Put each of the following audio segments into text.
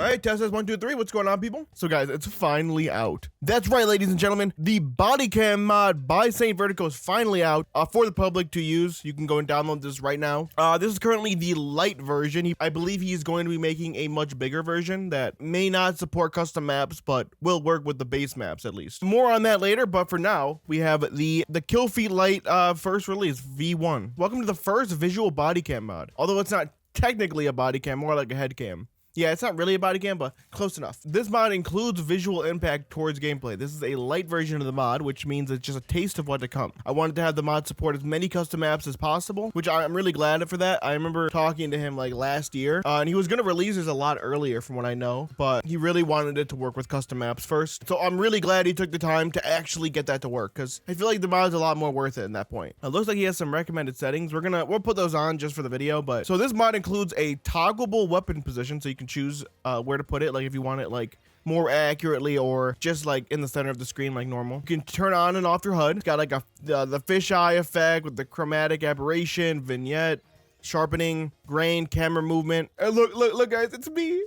All right, test 1, 2, 3. What's going on, people? So, guys, it's finally out. That's right, ladies and gentlemen. The BODYCAM mod by Saint Vertigo is finally out for the public to use. You can go and download this right now. This is currently the light version. I believe he's going to be making a much bigger version that may not support custom maps, but will work with the base maps at least. More on that later, but for now, we have the Kill Feed Light first release, V1. Welcome to the first visual BODYCAM mod. Although it's not technically a body cam, more like a head cam. Yeah, it's not really a body cam, but close enough. This mod includes visual impact towards gameplay. This is a light version of the mod, which means it's just a taste of what to come. I wanted to have the mod support as many custom maps as possible, which I'm really glad for that. I remember talking to him like last year, and he was going to release this a lot earlier from what I know, but he really wanted it to work with custom maps first. So I'm really glad he took the time to actually get that to work, because I feel like the mod's a lot more worth it in that point. It looks like he has some recommended settings. We'll put those on just for the video, but so this mod includes a toggleable weapon position, so you can choose where to put it, like if you want it like more accurately or just like in the center of the screen like normal. You can turn on and off your HUD. It's got like the fisheye effect with the chromatic aberration, vignette, sharpening, grain, camera movement. And look guys, it's me.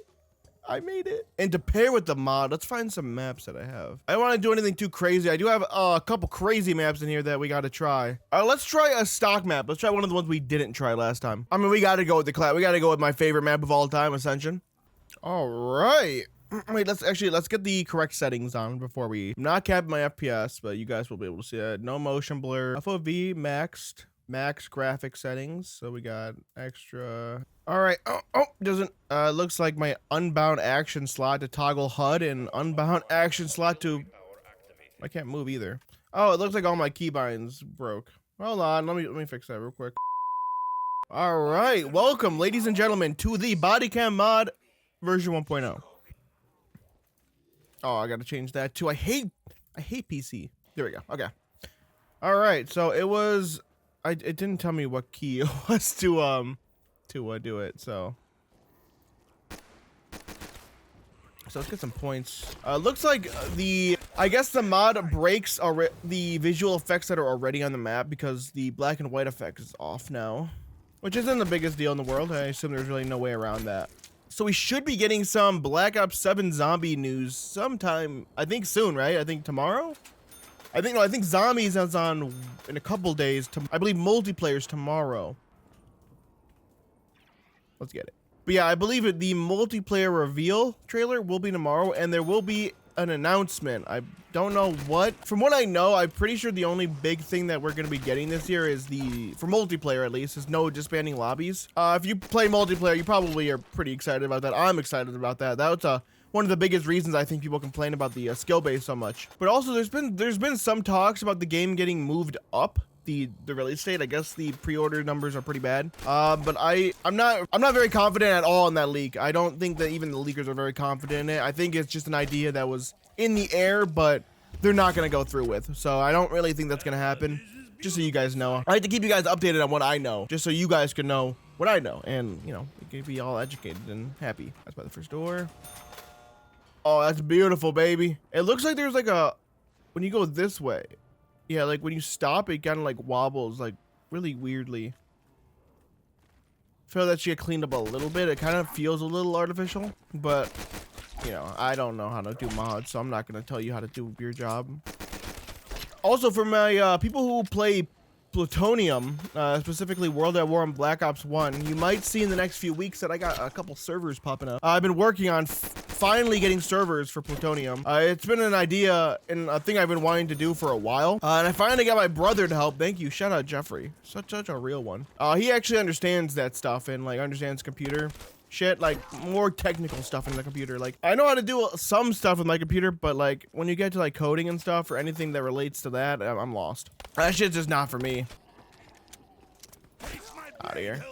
I made it. And to pair with the mod, let's find some maps that I have. I don't want to do anything too crazy. I do have a couple crazy maps in here that we got to try. Let's try a stock map. Let's try one of the ones we didn't try last time. I mean, we got to go with we got to go with my favorite map of all time, Ascension. All right. Wait, let's get the correct settings on before I'm not capping my FPS, but you guys will be able to see that. No motion blur, FOV maxed, max graphic settings. So we got extra. All right. Doesn't looks like my unbound action slot to toggle HUD and unbound action slot to. I can't move either. Oh, it looks like all my keybinds broke. Hold on, let me fix that real quick. All right, welcome, ladies and gentlemen, to the BODYCAM mod version 1.0. Oh, I gotta change that too. I hate PC. There we go. Okay. All right. So it was. It didn't tell me what key it was to do it. So let's get some points. Looks like I guess the mod breaks the visual effects that are already on the map because the black and white effect is off now, which isn't the biggest deal in the world. I assume there's really no way around that. So we should be getting some Black Ops 7 zombie news sometime, I think soon, right? I think tomorrow? I think zombies is on in a couple days. I believe multiplayer's tomorrow. Let's get it. But yeah, I believe the multiplayer reveal trailer will be tomorrow, and there will be an announcement. I don't know what. From what I know, I'm pretty sure the only big thing that we're going to be getting this year is for multiplayer at least, is no disbanding lobbies. If you play multiplayer, you probably are pretty excited about that. I'm excited about that. That was one of the biggest reasons I think people complain about the skill base so much. But also there's been some talks about the game getting moved up. The release date. I guess the pre-order numbers are pretty bad. But I'm not very confident at all in that leak. I don't think that even the leakers are very confident in it. I think it's just an idea that was in the air, but they're not gonna go through with. So I don't really think that's gonna happen. Just so you guys know. I like to keep you guys updated on what I know, just so you guys can know what I know, and you know, you can be all educated and happy. That's by the first door. Oh, that's beautiful, baby. It looks like there's like when you go this way. Yeah, like when you stop, it kind of like wobbles like really weirdly. I feel that she cleaned up a little bit. It kind of feels a little artificial, but you know, I don't know how to do mods, so I'm not going to tell you how to do your job. Also, for my people who play Plutonium, specifically World at War and Black Ops 1, you might see in the next few weeks that I got a couple servers popping up. I've been working on finally getting servers for Plutonium. It's been an idea and a thing I've been wanting to do for a while, and I finally got my brother to help. Thank you. Shout out Jeffrey. Such a real one. He actually understands that stuff and like understands computer shit, like more technical stuff in the computer. Like I know how to do some stuff with my computer, but like when you get to like coding and stuff or anything that relates to that, I'm lost. That shit's just not for me. Out of here.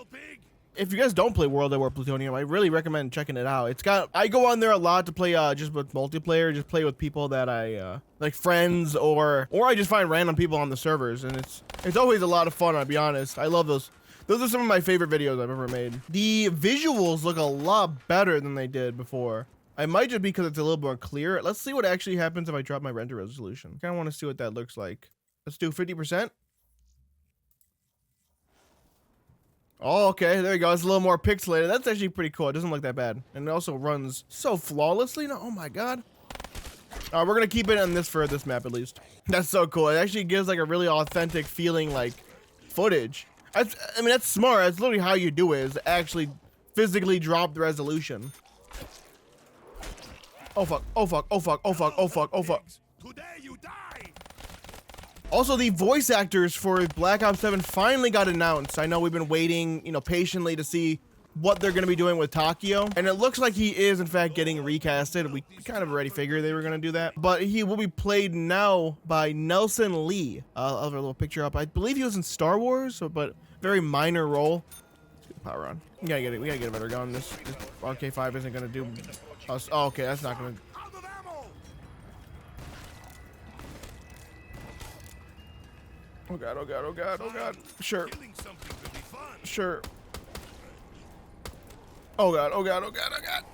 If you guys don't play World at War Plutonium, I really recommend checking it out. I go on there a lot to play just with multiplayer, just play with people that I like, friends, or I just find random people on the servers, and it's always a lot of fun, I'll be honest. I love those. Those are some of my favorite videos I've ever made. The visuals look a lot better than they did before. I might just be because it's a little more clear. Let's see what actually happens if I drop my render resolution. Kind of want to see what that looks like. Let's do 50%. Oh, okay, there you go. It's a little more pixelated. That's actually pretty cool. It doesn't look that bad. And it also runs so flawlessly. No, oh my god. We're gonna keep it on this for this map at least. That's so cool. It actually gives like a really authentic feeling, like footage. I mean, that's smart. That's literally how you do it, is actually physically drop the resolution. Oh fuck, oh fuck, oh fuck, oh fuck, oh fuck, oh fuck. Today you die. Also, the voice actors for Black Ops 7 finally got announced. I know we've been waiting, you know, patiently to see what they're going to be doing with Takio. And it looks like he is, in fact, getting recasted. We kind of already figured they were going to do that. But he will be played now by Nelson Lee. I'll have a little picture up. I believe he was in Star Wars, but very minor role. Let's get the power on. We gotta get a better gun. This RK5 isn't going to do us. Oh, okay, that's not going to... Oh god, oh god, oh god, oh god. Sure. Sure. Oh god, oh god, oh god, oh god.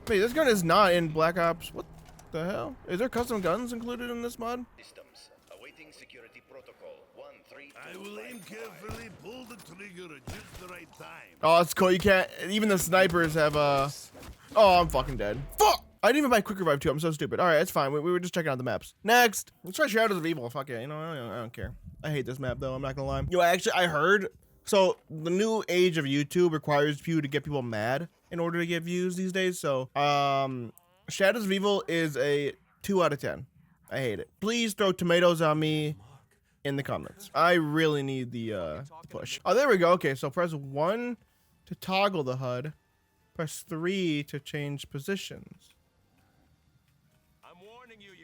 Wait, this gun is not in Black Ops. What the hell? Is there custom guns included in this mod? Systems awaiting security protocol 132. I will aim carefully, pull the trigger at just the right time. Oh, it's cool. You can't. Even the snipers have Oh, I'm fucking dead. Fuck! I didn't even buy Quick Revive 2. I'm so stupid. All right, it's fine. We were just checking out the maps. Next, let's try Shadows of Evil. Fuck it. You know, I don't care. I hate this map though. I'm not gonna lie. Yo, actually, I heard. So the new age of YouTube requires you to get people mad in order to get views these days. So, Shadows of Evil is a 2 out of 10. I hate it. Please throw tomatoes on me in the comments. I really need the push. Oh, there we go. Okay, so press 1 to toggle the HUD. Press 3 to change positions.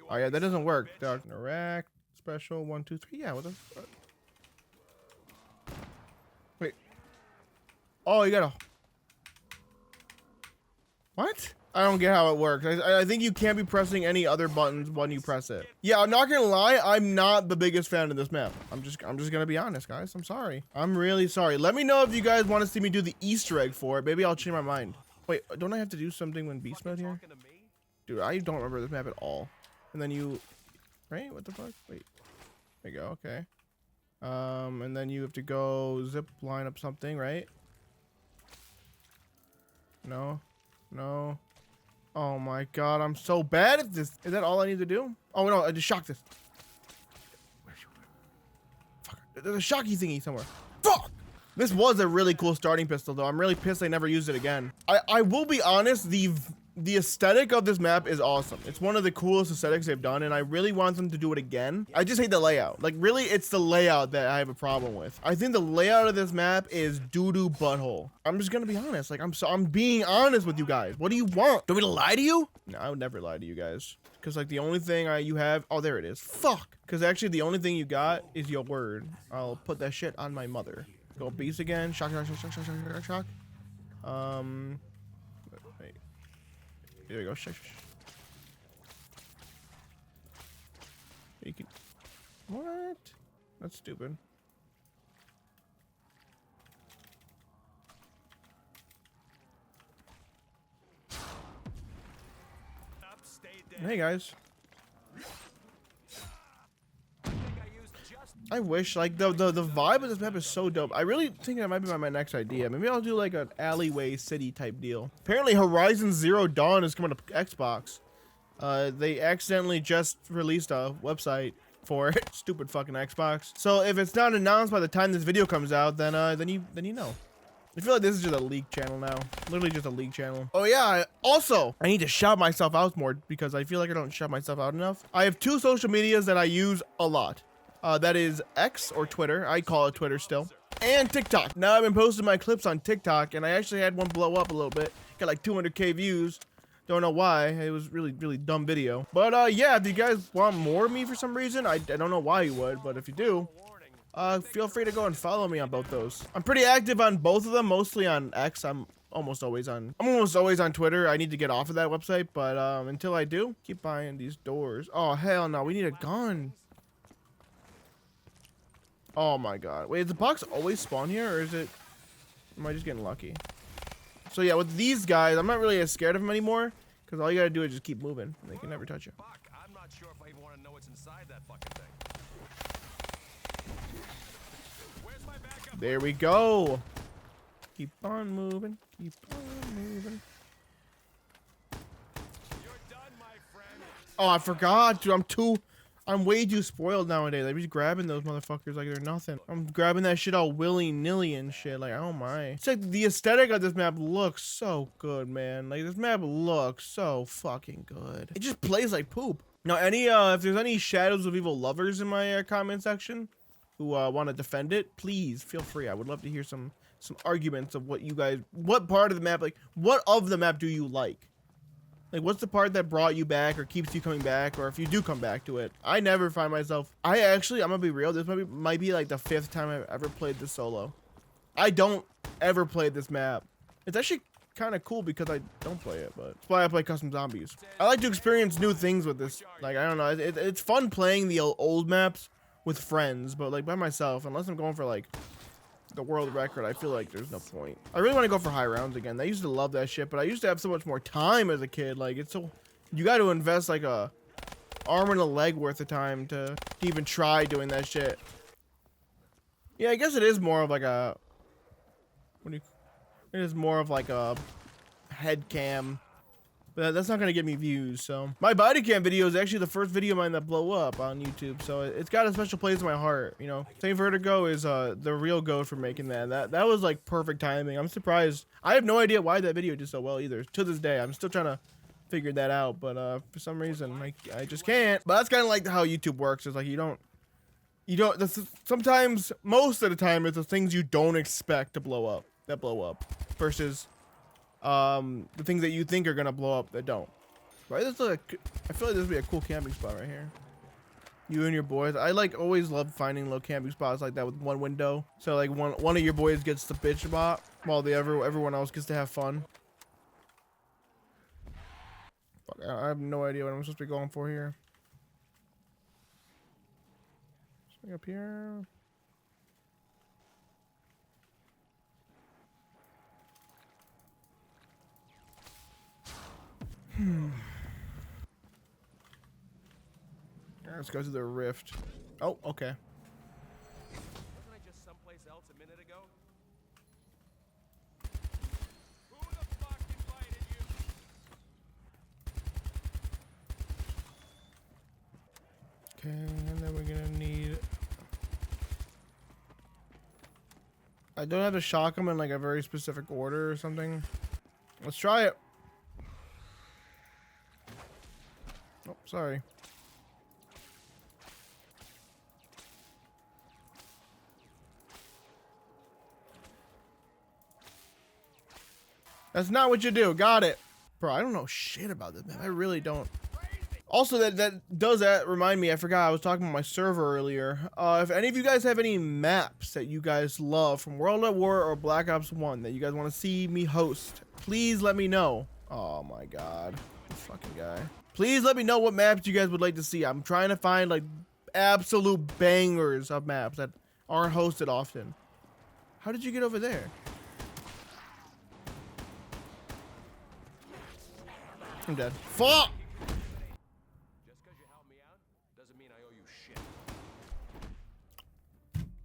Oh yeah, that doesn't work. Interact, special, 1, 2, 3. Yeah, what the fuck? Wait. Oh, you gotta... What? I don't get how it works. I think you can't be pressing any other buttons when you press it. Yeah, I'm not gonna lie. I'm not the biggest fan of this map. I'm just gonna be honest, guys. I'm sorry. I'm really sorry. Let me know if you guys want to see me do the Easter egg for it. Maybe I'll change my mind. Wait, don't I have to do something when beast mode here? Dude, I don't remember this map at all. And then you, right? What the fuck? Wait, there you go. Okay. And then you have to go zip line up something, right? No, no. Oh my god, I'm so bad at this. Is that all I need to do? Oh no, I just shocked this. Fuck. There's a shocky thingy somewhere. Fuck! This was a really cool starting pistol though. I'm really pissed I never used it again. I will be honest, the aesthetic of this map is awesome. It's one of the coolest aesthetics they've done, and I really want them to do it again. I just hate the layout. Like, really, it's the layout that I have a problem with. I think the layout of this map is doo-doo butthole. I'm just gonna be honest. Like, I'm being honest with you guys. What do you want? Do you want me to lie to you? No, I would never lie to you guys. Because, like, the only thing you have... Oh, there it is. Fuck! Because, actually, the only thing you got is your word. I'll put that shit on my mother. Go beast again. Shock, shock, shock, shock, shock, shock, shock. Wait. There we go. Shh, shh, shh. You can... What? That's stupid. Hey guys. I wish, like, the vibe of this map is so dope. I really think that might be my next idea. Maybe I'll do like an alleyway city type deal. Apparently Horizon Zero Dawn is coming to Xbox. They accidentally just released a website for it. Stupid fucking Xbox. So if it's not announced by the time this video comes out, then you know. I feel like this is just a league channel now. Literally just a league channel. Oh yeah, also, I need to shout myself out more because I feel like I don't shout myself out enough. I have 2 social medias that I use a lot. That is X or Twitter. I call it Twitter still. And TikTok. Now I've been posting my clips on TikTok and I actually had one blow up a little bit. Got like 200K views. Don't know why. It was really dumb video. But yeah, if you guys want more of me for some reason, I don't know why you would, but if you do, feel free to go and follow me on both those. I'm pretty active on both of them, mostly on X. I'm almost always on Twitter. I need to get off of that website, but until I do, keep buying these doors. Oh hell no, we need a gun. Oh my god. Wait, is the box always spawn here, or is it... Am I just getting lucky? So yeah, with these guys, I'm not really as scared of them anymore, because all you gotta do is just keep moving. They can never touch you. I'm not sure if I even want to know what's inside that fucking thing. There we go. Keep on moving. Keep on moving. Oh, I forgot, dude. I'm way too spoiled nowadays. I'm just grabbing those motherfuckers like they're nothing. I'm grabbing that shit all willy-nilly and shit. Like, oh my. It's like the aesthetic of this map looks so good, man. Like, this map looks so fucking good. It just plays like poop. Now, if there's any Shadows of Evil lovers in my comment section who want to defend it, please feel free. I would love to hear some arguments of what part of the map, like, what of the map do you like? Like, what's the part that brought you back or keeps you coming back, or if you do come back to it? I never find myself... I'm gonna be real, this might be like the 5th time I've ever played this solo. I don't ever play this map. It's actually kind of cool because I don't play it, but that's why I play Custom Zombies. I like to experience new things with this. Like, I don't know, it's fun playing the old maps with friends, but like by myself, unless I'm going for like the world record, I feel like there's no point. I really want to go for high rounds again. I used to love that shit, but I used to have so much more time as a kid. Like, it's so, you got to invest like a arm and a leg worth of time to even try doing that shit. Yeah, I guess it is more of like a, it is more of like a head cam, but that's not gonna get me views. So my body cam video is actually the first video of mine that blow up on YouTube, so it's got a special place in my heart. You know, Saint Vertigo is the real goat for making that was like perfect timing. I'm surprised. I have no idea why that video did so well either. To this day, I'm still trying to figure that out, but for some reason I just can't. But that's kind of like how YouTube works. It's like you don't sometimes, most of the time, it's the things you don't expect to blow up that blow up versus the things that you think are gonna blow up that don't. Right? I feel like this would be a cool camping spot right here. You and your boys. I like always love finding little camping spots like that with one window. So like one of your boys gets the bitch spot while everyone else gets to have fun. Fuck, I have no idea what I'm supposed to be going for here. Something up here. Let's go to the rift. Oh, okay. Wasn't I just someplace else a minute ago? Who the fuck invited you? Okay, and then we're gonna need... I don't have to shock them in like a very specific order or something. Let's try it. Oh, sorry. That's not what you do. Got it. Bro, I don't know shit about this, man. I really don't. Also, that does remind me, I forgot I was talking about my server earlier. If any of you guys have any maps that you guys love from World at War or Black Ops 1 that you guys want to see me host, please let me know. Oh my god. This fucking guy. Please let me know what maps you guys would like to see. I'm trying to find like absolute bangers of maps that aren't hosted often. How did you get over there? I'm dead. Fuck! Just because you helped me out doesn't mean I owe you shit.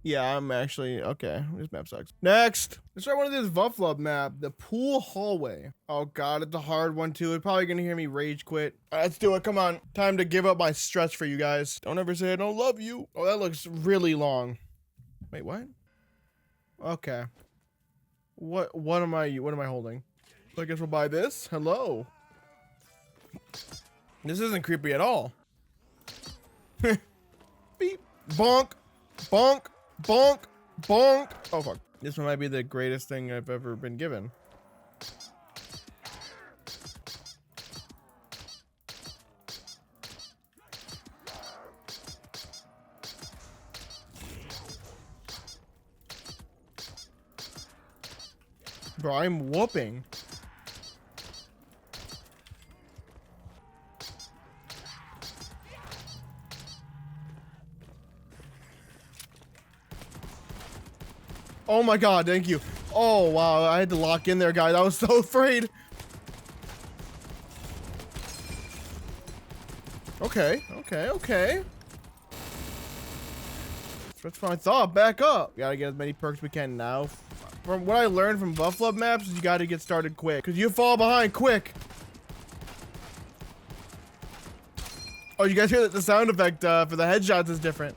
Yeah, I'm actually okay. This map sucks. Next, let's try one of this Vufflub map, the pool hallway. Oh god, it's a hard one too. It's probably gonna hear me rage quit. All right, let's do it. Come on, time to give up my stress for you guys. Don't ever say I don't love you. Oh, that looks really long. Wait, what? Okay. What am I holding? So I guess we'll buy this. Hello. This isn't creepy at all. Beep. Bonk. Bonk. Bonk. Bonk. Oh, fuck. This one might be the greatest thing I've ever been given. Bro, I'm whooping. Oh my god, thank you. Oh wow, I had to lock in there, guys. I was so afraid. Okay, okay, okay. That's fine. Thought, back up. Gotta get as many perks as we can now. From what I learned from Buffalo maps is you gotta get started quick. Because you fall behind quick. Oh, you guys hear that the sound effect for the headshots is different.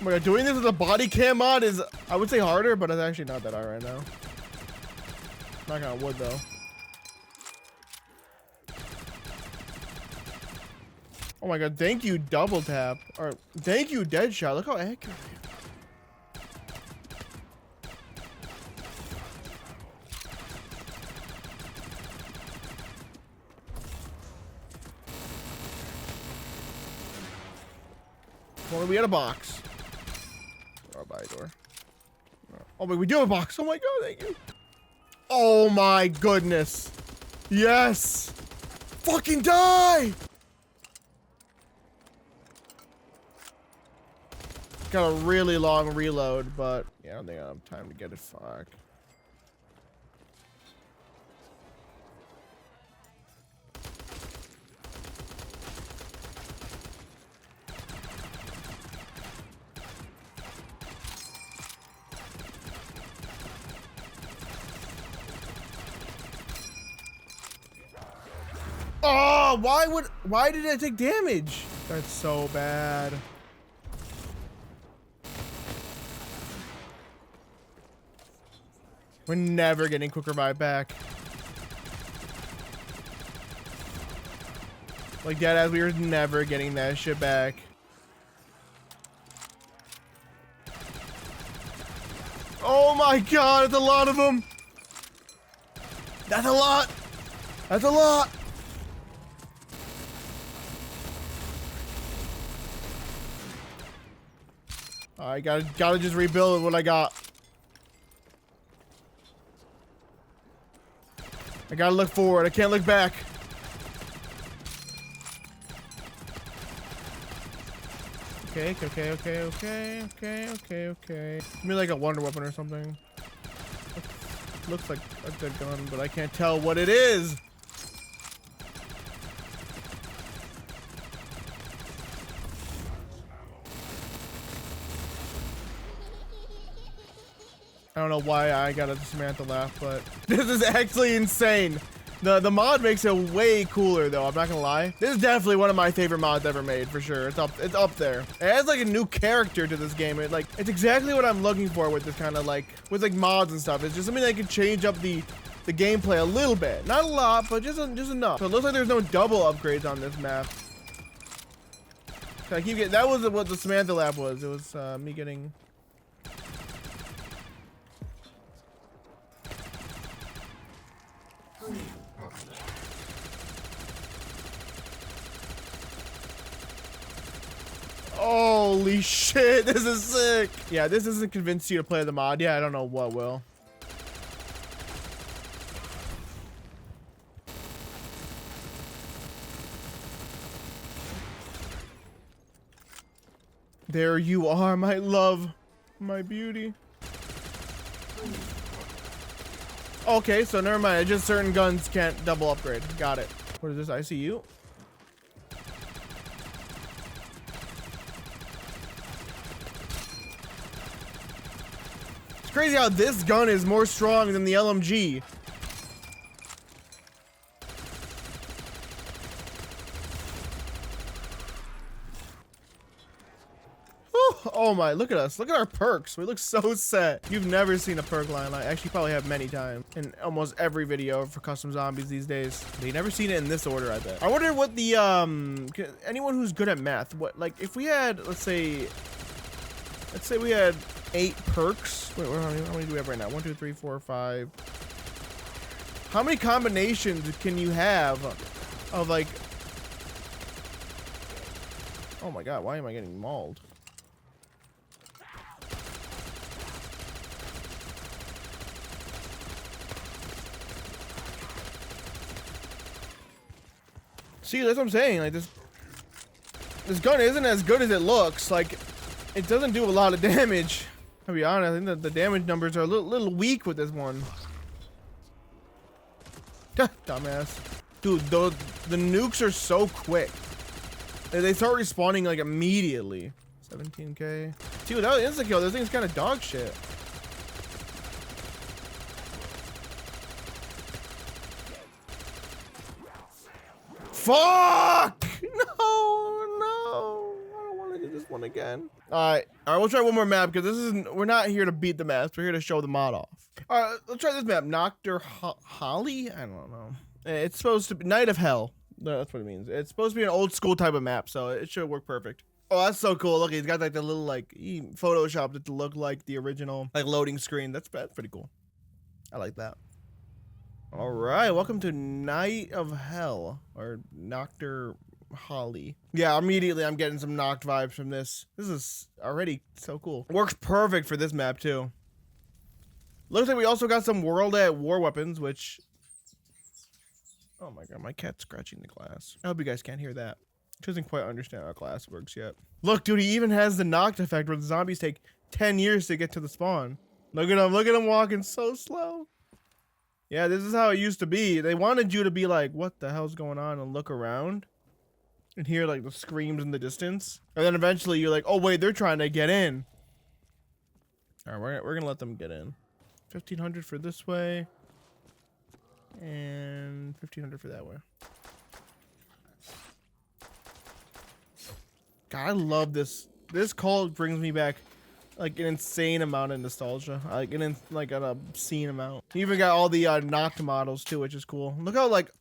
Oh my god, doing this with a body cam mod is, I would say, harder, but it's actually not that hard right now. Knock on wood, though. Oh my god, thank you, double tap. Or, thank you, Deadshot. Look how accurate I am. Well, we had a box. Or by door. Oh, but we do have a box. Oh my god, thank you. Oh my goodness. Yes. Fucking die. Got a really long reload, but yeah, I don't think I have time to get it. Fuck. Oh, why did I take damage? That's so bad. We're never getting quick revive back. Like that, as we were never getting that shit back. Oh my god, it's a lot of them. That's a lot. That's a lot. I gotta just rebuild what I got. I gotta look forward. I can't look back. Okay. Give me like a wonder weapon or something. Looks like a good gun, but I can't tell what it is. I don't know why I got a Samantha laugh, but this is actually insane. The mod makes it way cooler though, I'm not gonna lie. This is definitely one of my favorite mods ever made, for sure. It's up there. It adds like a new character to this game. It's exactly what I'm looking for with this kind of like, with like mods and stuff. It's just something that can change up the gameplay a little bit. Not a lot, but just enough. So it looks like there's no double upgrades on this map. So I keep getting, that was what the Samantha lab was. It was me getting... Holy shit, this is sick. Yeah, this doesn't convince you to play the mod. Yeah, I don't know what will. There you are, my love, my beauty. Okay, so never mind. Just certain guns can't double upgrade. Got it. What is this? ICU? It's crazy how this gun is more strong than the LMG. Oh my, look at us. Look at our perks. We look so set. You've never seen a perk line. I actually probably have many times in almost every video for custom zombies these days. But you've never seen it in this order, I bet. I wonder what the, anyone who's good at math, what, like, if we had, let's say we had 8 perks. Wait, how many do we have right now? 1, 2, 3, 4, 5. How many combinations can you have of, like, oh my god, why am I getting mauled? See, that's what I'm saying. Like this gun isn't as good as it looks. Like, it doesn't do a lot of damage. I'll be honest, I think that the damage numbers are a little weak with this one. Dumbass. Dude, the nukes are so quick. They start respawning like immediately. 17k. Dude, that was insta-kill. This thing's kind of dog shit. Fuck! No. I don't want to do this one again. All right, we'll try one more map because we're not here to beat the maps. We're here to show the mod off. All right, let's try this map. Noctur Holly? I don't know. It's supposed to be Night of Hell. No, that's what it means. It's supposed to be an old school type of map, so it should work perfect. Oh, that's so cool. Look, he's got like the little like he photoshopped it to look like the original like loading screen. That's pretty cool. I like that. All right, welcome to Night of Hell or Noctur Holly. Yeah, immediately I'm getting some Noct vibes from this. This is already so cool. Works perfect for this map too. Looks like we also got some World at War weapons, which... Oh my god, my cat's scratching the glass. I hope you guys can't hear that. She doesn't quite understand how glass works yet. Look, dude, he even has the Noct effect where the zombies take 10 years to get to the spawn. Look at him walking so slow. Yeah, this is how it used to be. They wanted you to be like, what the hell's going on, and look around and hear like the screams in the distance. And then eventually you're like, oh wait, they're trying to get in. All right, we're gonna let them get in. 1500 for this way. And 1500 for that way. God, I love this. This call brings me back like an insane amount of nostalgia. Like an obscene amount. You even got all the Noct models too, which is cool. Look how like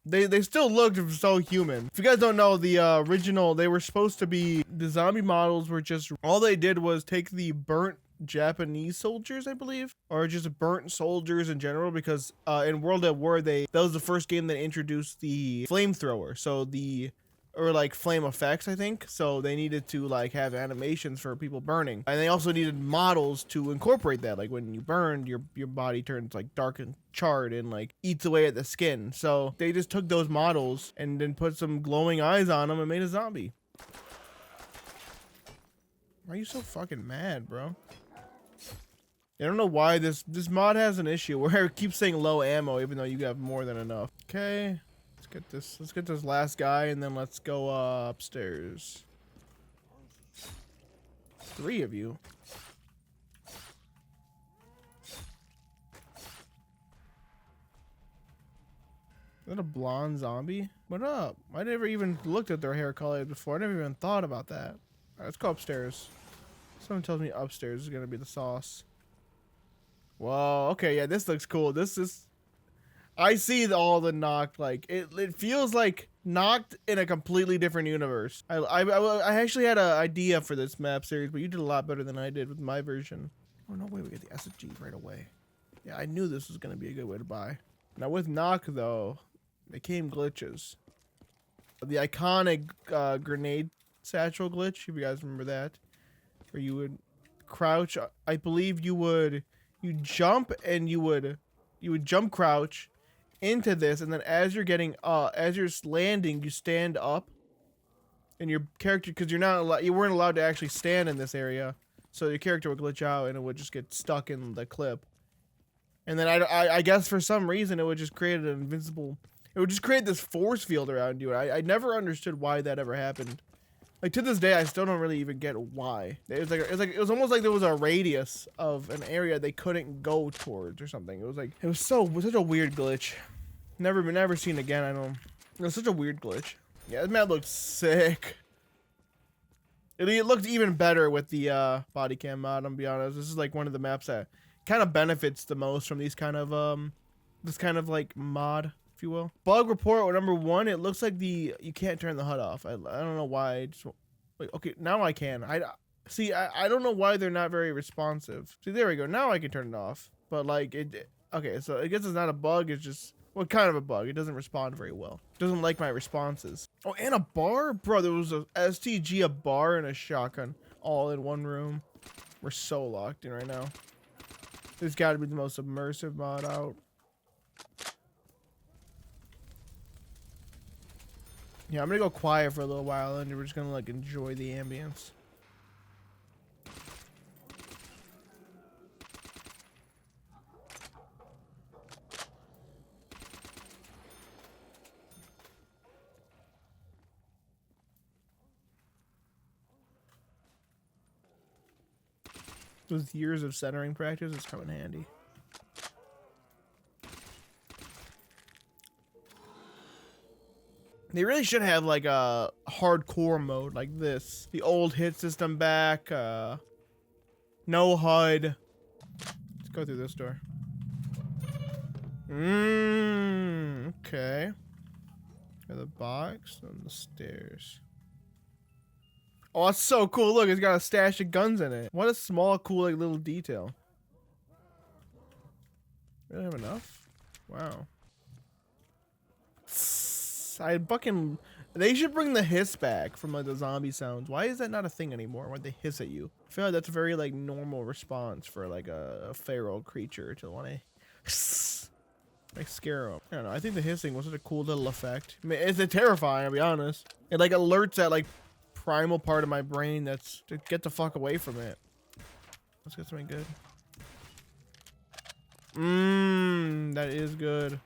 they still looked so human. If you guys don't know, the original, they were supposed to be, the zombie models were just, all they did was take the burnt Japanese soldiers, I believe, or just burnt soldiers in general, because in World at War that was the first game that introduced the flamethrower, so or like flame effects, I think. So they needed to like have animations for people burning, and they also needed models to incorporate that. Like when you burned, your body turns like dark and charred and like eats away at the skin. So they just took those models and then put some glowing eyes on them and made a zombie. Why are you so fucking mad, bro? I don't know why this mod has an issue where it keeps saying low ammo even though you have more than enough. Okay. Let's get this last guy and then let's go upstairs. 3 of you. Is that a blonde zombie? What up? I never even looked at their hair color before. I never even thought about that. All right, let's go upstairs. Someone tells me upstairs is gonna be the sauce. Whoa, okay, yeah, this looks cool. This is... I see all the Noct, like, it feels like Noct in a completely different universe. I actually had an idea for this map series, but you did a lot better than I did with my version. Oh, no way, we get the SSG right away. Yeah, I knew this was going to be a good way to buy. Now, with Noct, though, they came glitches. The iconic grenade satchel glitch, if you guys remember that, where you would crouch. I believe you jump and you would jump crouch into this, and then as you're landing, you stand up, and your character, because you weren't allowed to actually stand in this area, so your character would glitch out and it would just get stuck in the clip. And then I guess for some reason it would just create an invincible, it would just create this force field around you. I never understood why that ever happened. Like to this day, I still don't really even get why. It was almost like there was a radius of an area they couldn't go towards or something. It was such a weird glitch. Never seen again. I don't. It was such a weird glitch. Yeah, this map looked sick. It looked even better with the BODYCAM mod. I'm gonna be honest. This is like one of the maps that kind of benefits the most from these kind of this kind of like mod, if you will. Bug report number 1. It looks like you can't turn the HUD off. I don't know why. Wait, okay, now I can. I don't know why they're not very responsive. See, there we go. Now I can turn it off. But like okay, so I guess it's not a bug. It's just, well, kind of a bug. It doesn't respond very well. It doesn't like my responses. Oh, and a bar, bro. There was a STG, a bar, and a shotgun all in one room. We're so locked in right now. This got to be the most immersive mod out. Yeah, I'm gonna go quiet for a little while, and we're just gonna like enjoy the ambience. With years of centering practice, it's come in handy. They really should have like a hardcore mode like this. The old hit system back, no HUD. Let's go through this door. Okay. Got the box and the stairs. Oh, that's so cool. Look, it's got a stash of guns in it. What a small, cool, like, little detail. Really have enough? Wow. I fucking... They should bring the hiss back from, like, the zombie sounds. Why is that not a thing anymore? Why they hiss at you? I feel like that's a very, like, normal response for, like, a feral creature to want to... like, scare them. I don't know. I think the hissing was such a cool little effect. I mean, it's terrifying, I'll be honest. It, like, alerts that, like, primal part of my brain that's to get the fuck away from it. Let's get something good. That is good.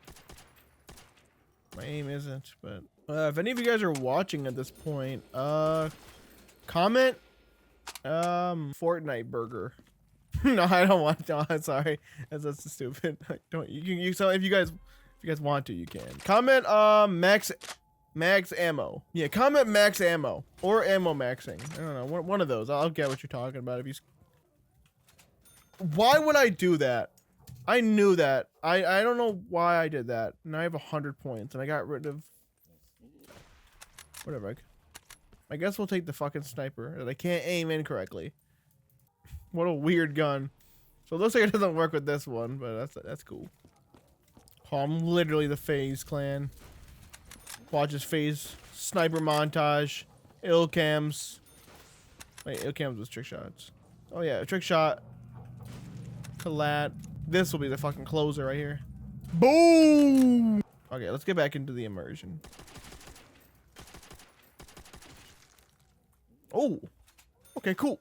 My aim isn't, but if any of you guys are watching at this point, comment Fortnite burger. No, I don't want to. No, sorry, that's stupid. Don't you so if you guys want to, you can comment max ammo. Yeah, comment max ammo or ammo maxing. I don't know, one of those. I'll get what you're talking about. If you, why would I do that? I knew that. I don't know why I did that. Now I have 100 points and I got rid of whatever. I guess we'll take the fucking sniper that I can't aim in correctly. What a weird gun. So it looks like it doesn't work with this one, but that's cool. Oh, I'm literally the FaZe clan. Watch his FaZe sniper montage. Ill cams. Wait, ill cams was trick shots. Oh yeah, trick shot. Collat. This will be the fucking closer right here. Boom! Okay, let's get back into the immersion. Oh. Okay, cool.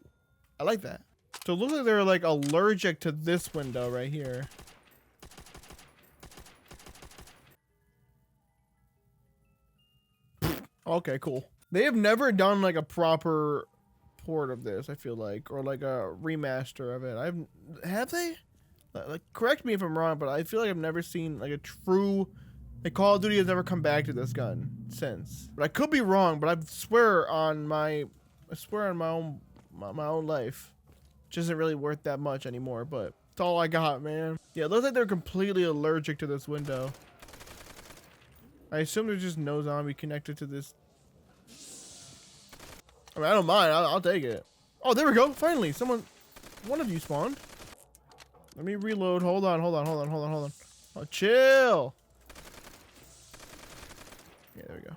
I like that. So it looks like they're like allergic to this window right here. Okay, cool. They have never done like a proper port of this, I feel like, or like a remaster of it. Have they? Like, correct me if I'm wrong, but I feel like I've never seen like a true, like, Call of Duty has never come back to this gun since. But I could be wrong, but I swear on my own life, which isn't really worth that much anymore. But it's all I got, man. Yeah, it looks like they're completely allergic to this window. I assume there's just no zombie connected to this. I mean, I don't mind. I'll take it. Oh, there we go. Finally, one of you spawned. Let me reload. Hold on. Oh, chill. Yeah, there we go.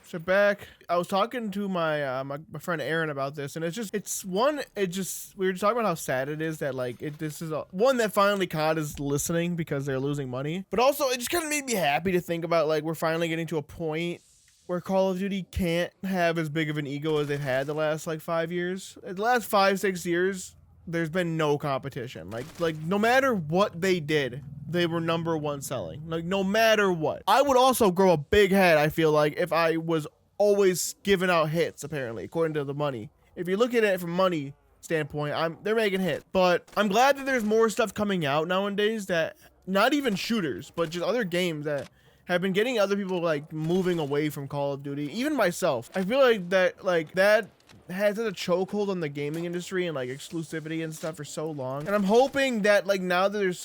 So back. I was talking to my my friend Aaron about this, and we were talking about how sad it is that like this is one that finally COD is listening because they're losing money, but also it just kind of made me happy to think about like we're finally getting to a point where Call of Duty can't have as big of an ego as they've had the last like 5 years. The last 5-6 years, there's been no competition. Like no matter what they did, they were #1 selling. Like no matter what. I would also grow a big head, I feel like, if I was always giving out hits, apparently, according to the money. If you look at it from money standpoint, they're making hits. But I'm glad that there's more stuff coming out nowadays that, not even shooters, but just other games that have been getting other people like moving away from Call of Duty. Even myself. I feel like that has such a chokehold on the gaming industry and like exclusivity and stuff for so long. And I'm hoping that like now that there's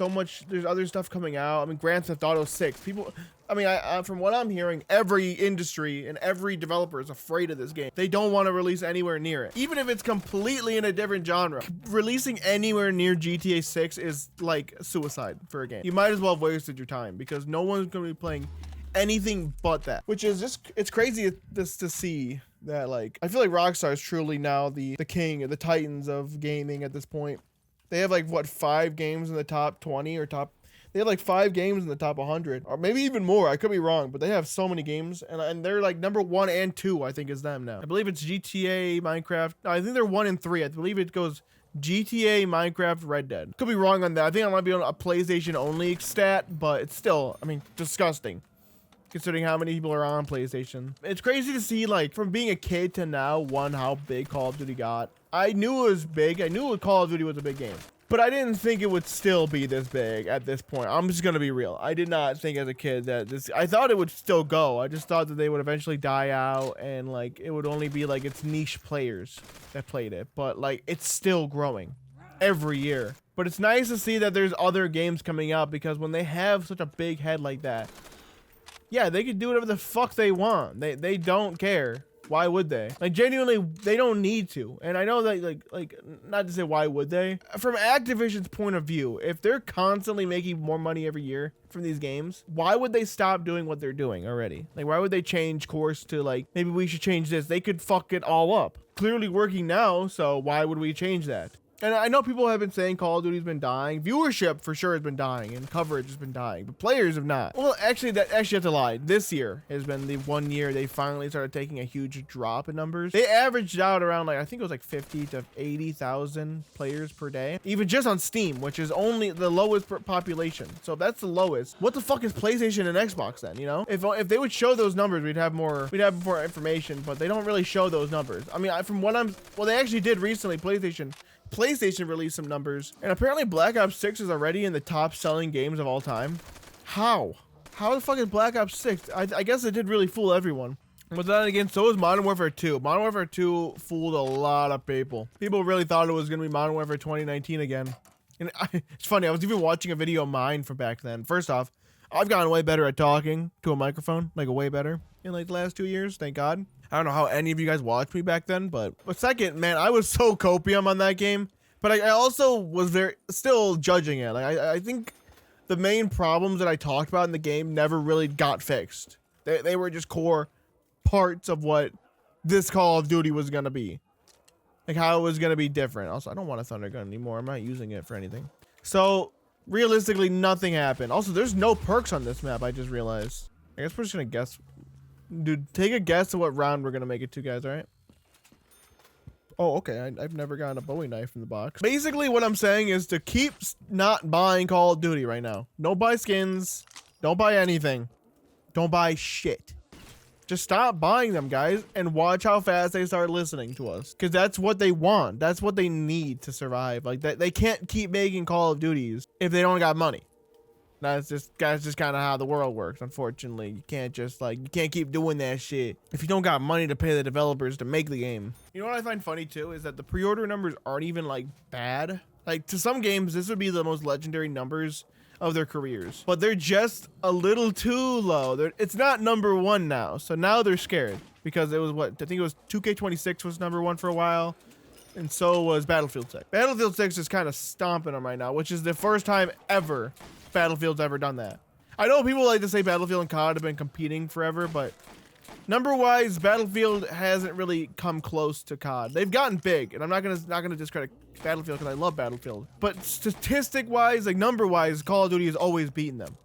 other stuff coming out. I mean, Grand Theft Auto 6. People, I mean, from what I'm hearing, every industry and every developer is afraid of this game. They don't want to release anywhere near it. Even if it's completely in a different genre. Releasing anywhere near GTA 6 is like suicide for a game. You might as well have wasted your time because no one's going to be playing anything but that. Which is just, it's crazy to see that, like, I feel like Rockstar is truly now the king of the titans of gaming at this point. They have like, what, 5 games in the top 20 or they have like 5 games in the top 100 or maybe even more. I could be wrong, but they have so many games and they're like #1 and 2, I think, is them now. I believe it's GTA, Minecraft. I think they're 1 and 3. I believe it goes GTA, Minecraft, Red Dead. Could be wrong on that. I think I might be on a PlayStation only stat, but it's still, I mean, disgusting. considering how many people are on PlayStation. It's crazy to see, like, from being a kid to now, one, how big Call of Duty got. I knew it was big. I knew Call of Duty was a big game. But I didn't think it would still be this big at this point. I'm just gonna be real. I did not think as a kid that this, I thought it would still go. I just thought that they would eventually die out and like it would only be like its niche players that played it. But like it's still growing every year. But it's nice to see that there's other games coming out because when they have such a big head like that, yeah, they can do whatever the fuck they want. They don't care. Why would they? Like, genuinely, they don't need to. And I know that, like, not to say why would they. From Activision's point of view, if they're constantly making more money every year from these games, why would they stop doing what they're doing already? Like, why would they change course to, like, maybe we should change this? They could fuck it all up. Clearly working now, so why would we change that? And I know people have been saying Call of Duty's been dying. Viewership for sure has been dying, and coverage has been dying, but players have not. Well, actually, that's a lie. This year has been the 1 year they finally started taking a huge drop in numbers. They averaged out around like I think it was like 50 to 80,000 players per day, even just on Steam, which is only the lowest population. So if that's the lowest, what the fuck is PlayStation and Xbox then? You know, if they would show those numbers, we'd have more information. But they don't really show those numbers. I mean, from what well, they actually did recently. PlayStation released some numbers, and apparently Black Ops 6 is already in the top selling games of all time. How the fuck is Black Ops 6? I guess it did really fool everyone. But then again, so was Modern Warfare 2. Modern Warfare 2 fooled a lot of people. People really thought it was going to be Modern Warfare 2019 again. And it's funny, I was even watching a video of mine from back then. First off, I've gotten way better at talking to a microphone, like way better in like the last 2 years, thank God. I don't know how any of you guys watched me back then, but second, man, I was so copium on that game. But I also was still judging it. Like I think the main problems that I talked about in the game never really got fixed. They were just core parts of what this Call of Duty was gonna be. Like how it was gonna be different. Also, I don't want a thunder gun anymore. I'm not using it for anything. So realistically, nothing happened. Also, there's no perks on this map. I just realized. I guess we're just gonna guess. Dude, take a guess at what round we're gonna make it to, guys. All right. Oh, okay. I've never gotten a Bowie knife in the box. Basically, what I'm saying is to keep not buying Call of Duty right now. Don't buy skins. Don't buy anything. Don't buy shit. Just stop buying them, guys, and watch how fast they start listening to us. Because that's what they want. That's what they need to survive. Like, they can't keep making Call of Duties if they don't got money. That's just kind of how the world works, unfortunately. You can't keep doing that shit if you don't got money to pay the developers to make the game. You know what I find funny too is that the pre-order numbers aren't even like bad. Like to some games, this would be the most legendary numbers of their careers, but they're just a little too low. It's not number one now, so now they're scared because it was I think it was 2K26 was number one for a while. And so was Battlefield 6. Battlefield 6 is kind of stomping them right now, which is the first time ever Battlefield's ever done that. I know people like to say Battlefield and COD have been competing forever, but number-wise, Battlefield hasn't really come close to COD. They've gotten big, and I'm not gonna discredit Battlefield because I love Battlefield. But statistic-wise, like number-wise, Call of Duty has always beaten them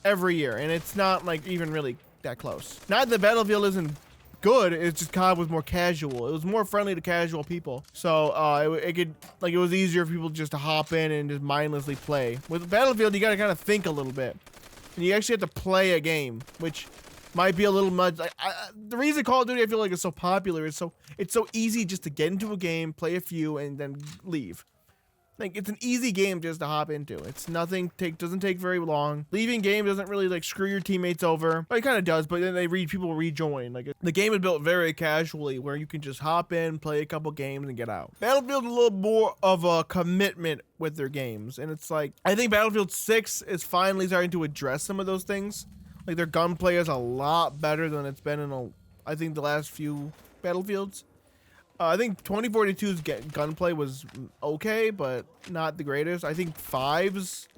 every year, and it's not like even really that close. Not that Battlefield isn't good, it's just COD was more casual. It was more friendly to casual people, so it was easier for people just to hop in and just mindlessly play. With Battlefield, you gotta kind of think a little bit, and you actually have to play a game, which might be a little much. The reason Call of Duty I feel like is so popular is it's so easy just to get into a game, play a few, and then leave. Like it's an easy game just to hop into. It's doesn't take very long. Leaving game doesn't really like screw your teammates over. Well, it kind of does, but then people rejoin. Like the game is built very casually where you can just hop in, play a couple games, and get out. Battlefield's a little more of a commitment with their games, and it's like I think Battlefield 6 is finally starting to address some of those things. Like their gunplay is a lot better than it's been in I think the last few Battlefields. I think 2042's gunplay was okay, but not the greatest. I think 5's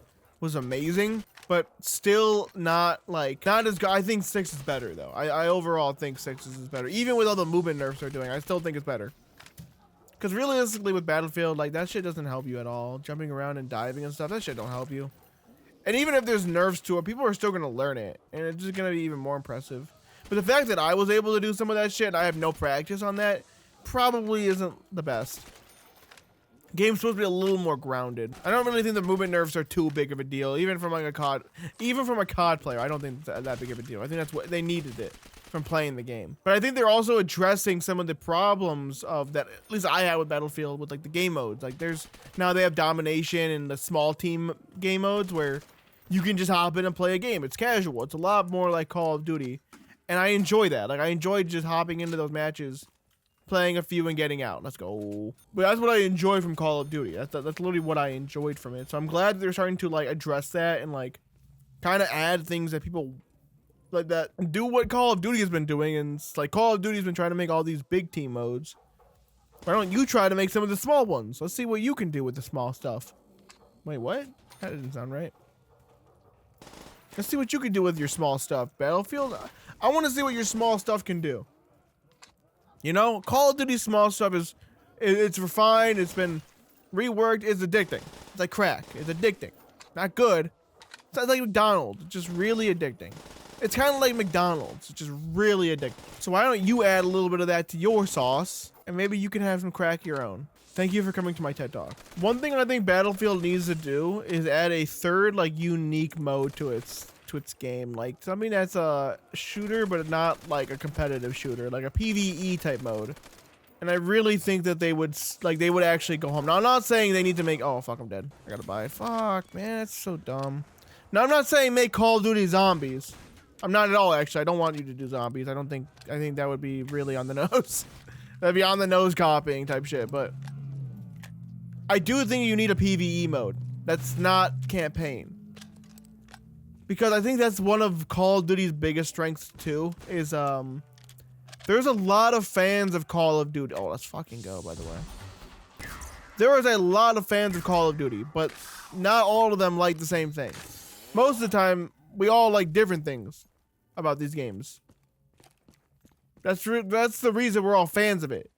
was amazing, but still not as good. I think 6 is better though. I overall think 6 is better. Even with all the movement nerfs they're doing, I still think it's better. Because realistically with Battlefield, like that shit doesn't help you at all. Jumping around and diving and stuff, that shit don't help you. And even if there's nerfs to it, people are still gonna learn it, and it's just gonna be even more impressive. But the fact that I was able to do some of that shit, and I have no practice on that, probably isn't the best. Game's supposed to be a little more grounded. I don't really think the movement nerfs are too big of a deal, even from like a COD player. I don't think it's that big of a deal. I think that's what they needed it from playing the game. But I think they're also addressing some of the problems of that, at least I had with Battlefield, with like the game modes. Like now they have domination and the small team game modes where you can just hop in and play a game. It's casual. It's a lot more like Call of Duty. And I enjoy that. Like I enjoy just hopping into those matches, playing a few and getting out. Let's go. But that's what I enjoy from Call of Duty. That's literally what I enjoyed from it. So I'm glad they're starting to like address that and like kind of add things that people like that do what Call of Duty has been doing. And it's like Call of Duty's been trying to make all these big team modes. Why don't you try to make some of the small ones? Let's see what you can do with the small stuff. Wait, what? That didn't sound right. Let's see what you can do with your small stuff. Battlefield, I want to see what your small stuff can do. You know, Call of Duty small stuff it's refined, it's been reworked, it's addicting. It's like crack, it's addicting. Not good. It's like McDonald's, it's just really addicting. It's kind of like McDonald's, it's just really addicting. So why don't you add a little bit of that to your sauce, and maybe you can have some crack of your own. Thank you for coming to my TED Talk. One thing I think Battlefield needs to do is add a third, like, unique mode to its game, like something that's a shooter but not like a competitive shooter, like a PvE type mode. And I really think that they would actually go home. Now I'm not saying they need to make, oh fuck, I'm dead, I gotta buy it. Fuck man, that's so dumb. Now I'm not saying make Call of Duty zombies. I'm not at all, actually. I don't want you to do zombies. I think that would be really on the nose. That'd be on the nose copying type shit. But I do think you need a PvE mode that's not campaign. Because I think that's one of Call of Duty's biggest strengths too, is there's a lot of fans of Call of Duty. Oh, let's fucking go, by the way. There is a lot of fans of Call of Duty, but not all of them like the same thing. Most of the time, we all like different things about these games. That's the reason we're all fans of it.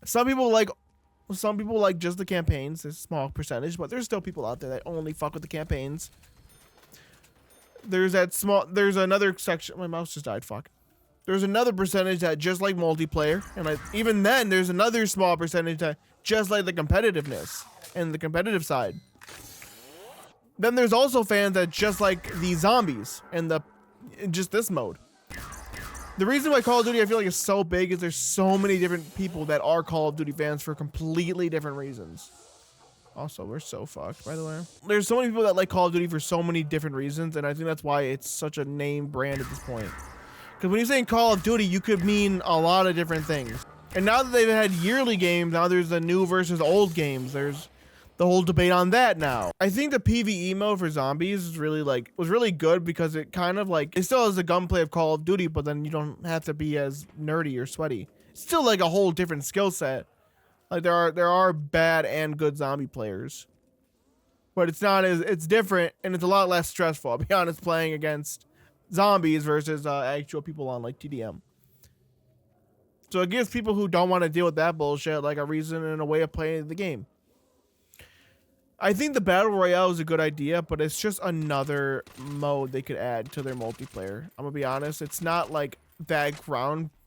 Some people like just the campaigns. There's a small percentage, but there's still people out there that only fuck with the campaigns. There's another section. My mouse just died. Fuck. There's another percentage that just like multiplayer, and even then, there's another small percentage that just like the competitiveness and the competitive side. Then there's also fans that just like the zombies and just this mode. The reason why Call of Duty I feel like is so big is there's so many different people that are Call of Duty fans for completely different reasons. Also, we're so fucked, by the way. There's so many people that like Call of Duty for so many different reasons, and I think that's why it's such a name brand at this point. Because when you're saying Call of Duty, you could mean a lot of different things. And now that they've had yearly games, now there's the new versus old games. There's the whole debate on that now. I think the PvE mode for zombies is was really good because it kind of like, it still has the gunplay of Call of Duty, but then you don't have to be as nerdy or sweaty. It's still like a whole different skill set. Like there are bad and good zombie players, but it's different and it's a lot less stressful. I'll be honest, playing against zombies versus actual people on like TDM. So it gives people who don't want to deal with that bullshit like a reason and a way of playing the game. I think the Battle Royale is a good idea, but it's just another mode they could add to their multiplayer. I'm gonna be honest, it's not like that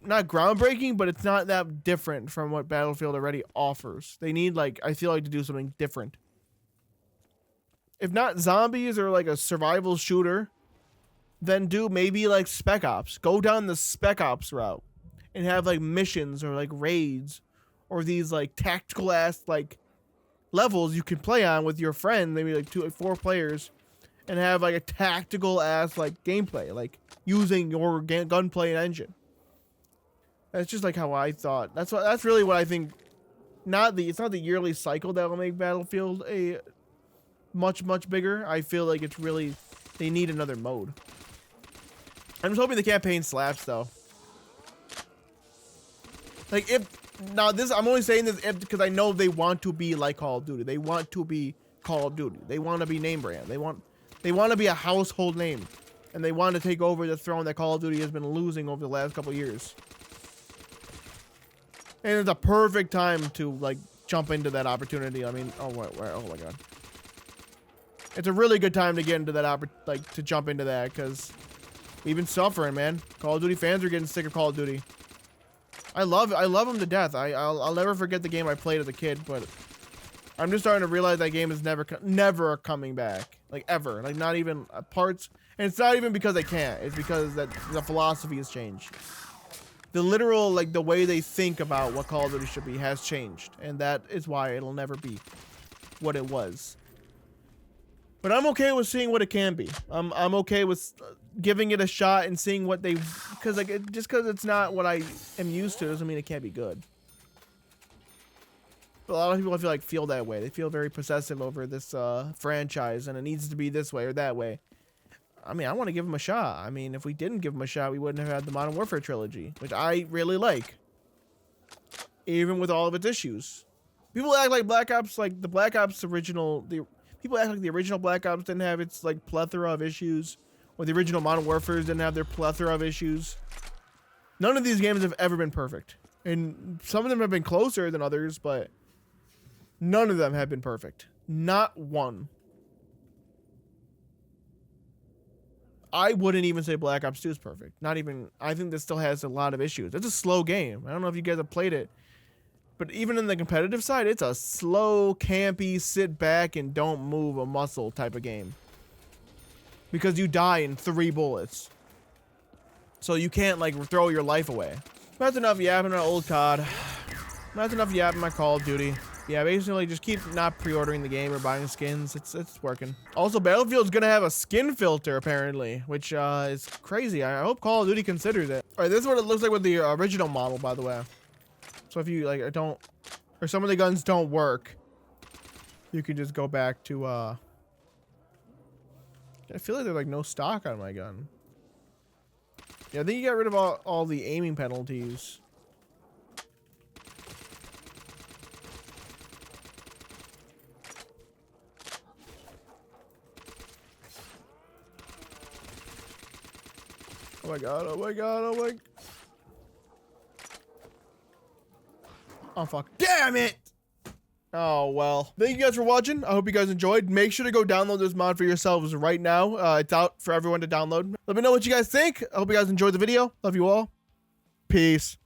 not groundbreaking, but it's not that different from what Battlefield already offers. They need I feel like to do something different. If not zombies or like a survival shooter, then do maybe like Spec Ops. Go down the Spec Ops route and have like missions or like raids or these like tactical ass like levels you can play on with your friend, maybe like 2 or 4 players, and have like a tactical ass like gameplay, like using your gunplay and engine. That's just like how I thought. That's really what I think. It's not the yearly cycle that will make Battlefield a much bigger. I feel like it's really, they need another mode. I'm just hoping the campaign slaps though. Like I'm only saying this because I know they want to be like Call of Duty. They want to be Call of Duty. They want to be name brand. They want to be a household name, and they want to take over the throne that Call of Duty has been losing over the last couple years. And it's a perfect time to like jump into that opportunity. I mean, oh my god, it's a really good time to get into that to jump into that because we've been suffering, man. Call of Duty fans are getting sick of Call of Duty. I love them to death. I'll never forget the game I played as a kid, but I'm just starting to realize that game is never coming back, like ever, like not even parts. And it's not even because they can't. It's because that the philosophy has changed. The literal, like the way they think about what Call of Duty should be has changed, and that is why it'll never be what it was. But I'm okay with seeing what it can be. I'm okay with giving it a shot and seeing what they, because like just because it's not what I am used to doesn't mean it can't be good. But a lot of people I feel like feel that way. They feel very possessive over this franchise, and it needs to be this way or that way. I mean, I want to give them a shot. I mean, if we didn't give them a shot, we wouldn't have had the Modern Warfare trilogy, which I really like, even with all of its issues. People act like Black Ops, like the Black Ops original, people act like the original Black Ops didn't have its like plethora of issues, or the original Modern Warfare didn't have their plethora of issues. None of these games have ever been perfect, and some of them have been closer than others, but none of them have been perfect. Not one. I wouldn't even say Black Ops 2 is perfect. Not even. I think this still has a lot of issues. It's a slow game. I don't know if you guys have played it, but even in the competitive side, it's a slow, campy, sit back and don't move a muscle type of game. Because you die in 3 bullets. So you can't like throw your life away. That's enough yapping on old COD. That's enough yapping my Call of Duty. Yeah, basically just keep not pre-ordering the game or buying skins. It's working. Also, Battlefield's gonna have a skin filter apparently, which is crazy. I hope Call of Duty considers it. All right, this is what it looks like with the original model, by the way. So if you like don't, or some of the guns don't work, you can just go back to. I feel like there's like no stock on my gun. Yeah, I think you got rid of all the aiming penalties. Oh my god, oh my god, oh my... Oh fuck. Damn it! Oh well. Thank you guys for watching. I hope you guys enjoyed. Make sure to go download this mod for yourselves right now. It's out for everyone to download. Let me know what you guys think. I hope you guys enjoyed the video. Love you all. Peace.